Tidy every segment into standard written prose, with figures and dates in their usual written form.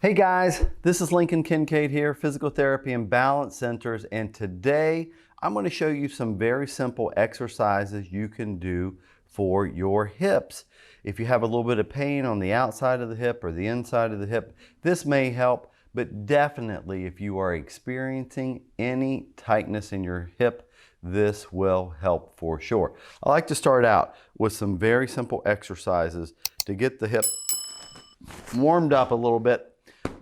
Hey guys, this is Lincoln Kincaid here, Physical Therapy and Balance Centers, and today I'm going to show you some very simple exercises you can do for your hips. If you have a little bit of pain on the outside of the hip or the inside of the hip, this may help, but definitely if you are experiencing any tightness in your hip, this will help for sure. I like to start out with some very simple exercises to get the hip warmed up a little bit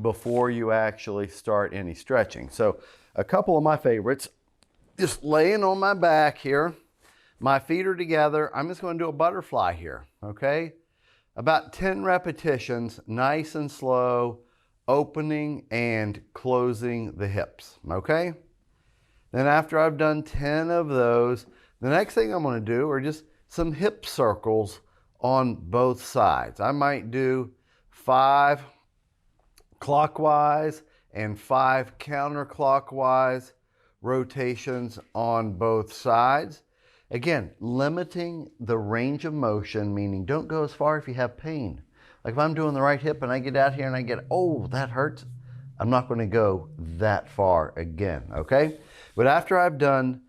before you actually start any stretching. So a couple of my favorites, just laying on my back here, my feet are together. I'm just going to do a butterfly here, okay? About 10 repetitions, nice and slow, opening and closing the hips, okay? Then after I've done 10 of those, the next thing I'm going to do are just some hip circles on both sides. I might do 5 clockwise and 5 counterclockwise rotations on both sides. Again, limiting the range of motion, meaning don't go as far if you have pain. Like if I'm doing the right hip and I get out here and I get, oh, that hurts, I'm not going to go that far again, okay? But after I've done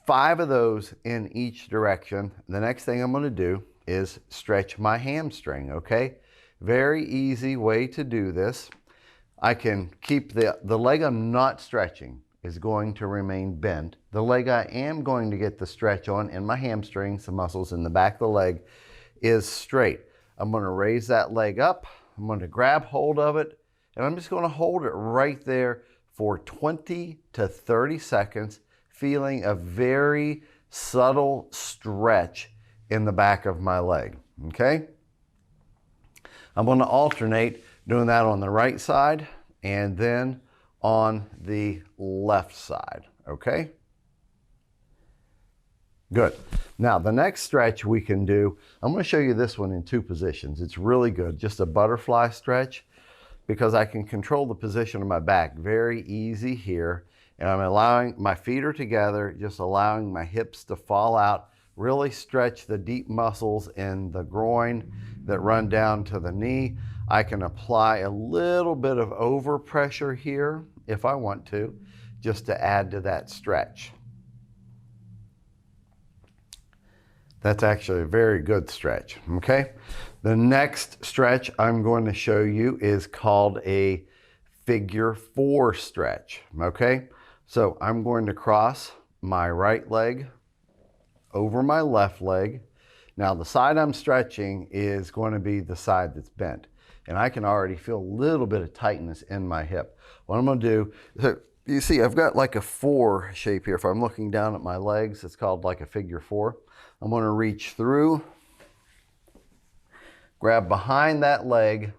5 of those in each direction, the next thing I'm going to do is stretch my hamstring, okay? Very easy way to do this. I can keep the leg I'm not stretching is going to remain bent. The leg I am going to get the stretch on, and my hamstrings, the muscles in the back of the leg, is straight. I'm going to raise that leg up. I'm going to grab hold of it, and I'm just going to hold it right there for 20 to 30 seconds, feeling a very subtle stretch in the back of my leg, okay? I'm going to alternate doing that on the right side and then on the left side, okay? Good. Now the next stretch we can do, I'm going to show you this one in 2 positions. It's really good, just a butterfly stretch, because I can control the position of my back very easy here, and I'm allowing, my feet are together, just allowing my hips to fall out, really stretch the deep muscles in the groin that run down to the knee. I can apply a little bit of overpressure here if I want to, just to add to that stretch. That's actually a very good stretch, okay? The next stretch I'm going to show you is called a figure 4 stretch, okay? So I'm going to cross my right leg over my left leg. Now the side I'm stretching is going to be the side that's bent, and I can already feel a little bit of tightness in my hip. What I'm going to do, so you see I've got like a 4 shape here. If I'm looking down at my legs, it's called like a figure 4. I'm going to reach through, grab behind that leg,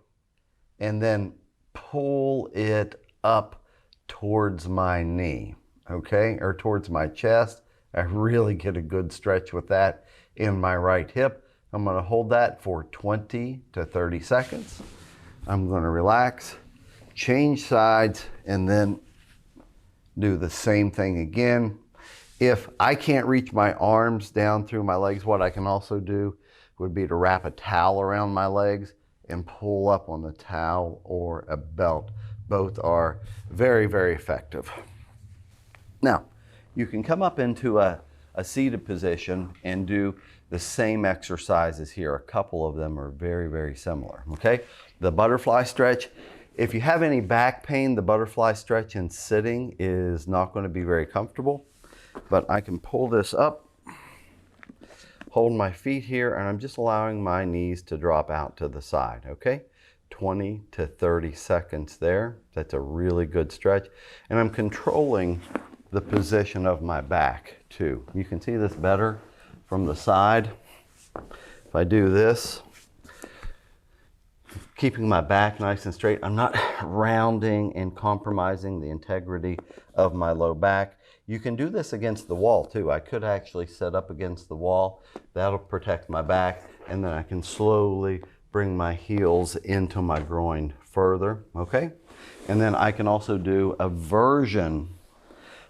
and then pull it up towards my knee, okay, or towards my chest. I really get a good stretch with that in my right hip. I'm going to hold that for 20 to 30 seconds. I'm going to relax, change sides, and then do the same thing again. If I can't reach my arms down through my legs, what I can also do would be to wrap a towel around my legs and pull up on the towel or a belt. Both are very, very effective. Now, you can come up into a seated position and do the same exercises here. A couple of them are very, very similar, okay? The butterfly stretch, if you have any back pain, the butterfly stretch in sitting is not going to be very comfortable, but I can pull this up, hold my feet here, and I'm just allowing my knees to drop out to the side, okay? 20 to 30 seconds there. That's a really good stretch. And I'm controlling the position of my back too. You can see this better from the side. If I do this, keeping my back nice and straight, I'm not rounding and compromising the integrity of my low back. You can do this against the wall too. I could actually set up against the wall. That'll protect my back, and then I can slowly bring my heels into my groin further, okay? And then I can also do a version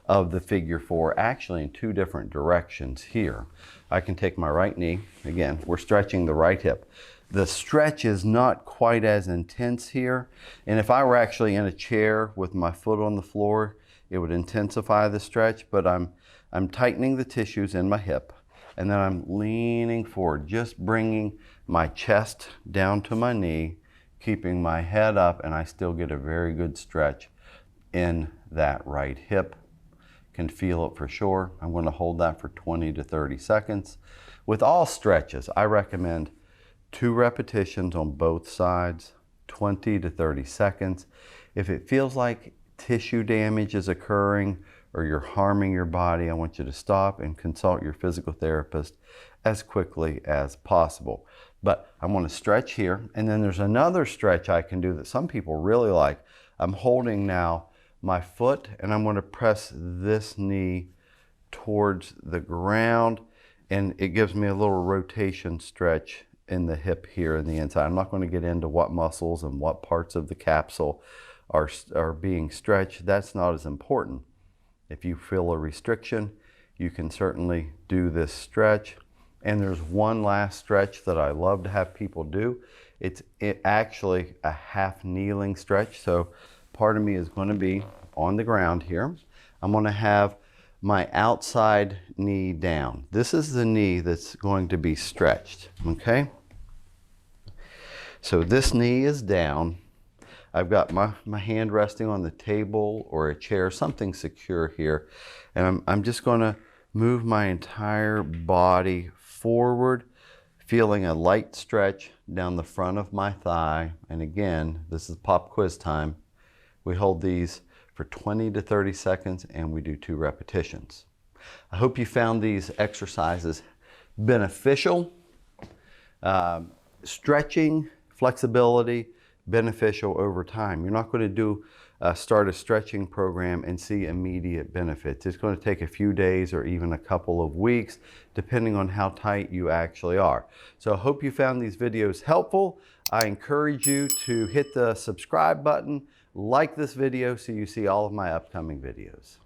of the figure 4, actually in 2 different directions here. I can take my right knee, again, we're stretching the right hip. The stretch is not quite as intense here. And if I were actually in a chair with my foot on the floor, it would intensify the stretch, but I'm tightening the tissues in my hip, and then I'm leaning forward, just bringing my chest down to my knee, keeping my head up, and I still get a very good stretch in that right hip. Can feel it for sure. I'm going to hold that for 20 to 30 seconds. With all stretches, I recommend 2 repetitions on both sides, 20 to 30 seconds. If it feels like tissue damage is occurring or you're harming your body, I want you to stop and consult your physical therapist as quickly as possible. But I want to stretch here, and then there's another stretch I can do that some people really like. I'm holding now my foot, and I'm going to press this knee towards the ground, and it gives me a little rotation stretch in the hip here in the inside. I'm not going to get into what muscles and what parts of the capsule are being stretched. That's not as important. If you feel a restriction, you can certainly do this stretch. And there's one last stretch that I love to have people do. It's actually a half kneeling stretch. So part of me is going to be on the ground here. I'm going to have my outside knee down. This is the knee that's going to be stretched, okay? So this knee is down. I've got my hand resting on the table or a chair, something secure here. And I'm just going to move my entire body forward, feeling a light stretch down the front of my thigh. And again, this is pop quiz time. We hold these for 20 to 30 seconds and we do 2 repetitions. I hope you found these exercises beneficial. Stretching, flexibility, beneficial over time. You're not going to start a stretching program and see immediate benefits. It's going to take a few days or even a couple of weeks, depending on how tight you actually are. So I hope you found these videos helpful. I encourage you to hit the subscribe button, like this video so you see all of my upcoming videos.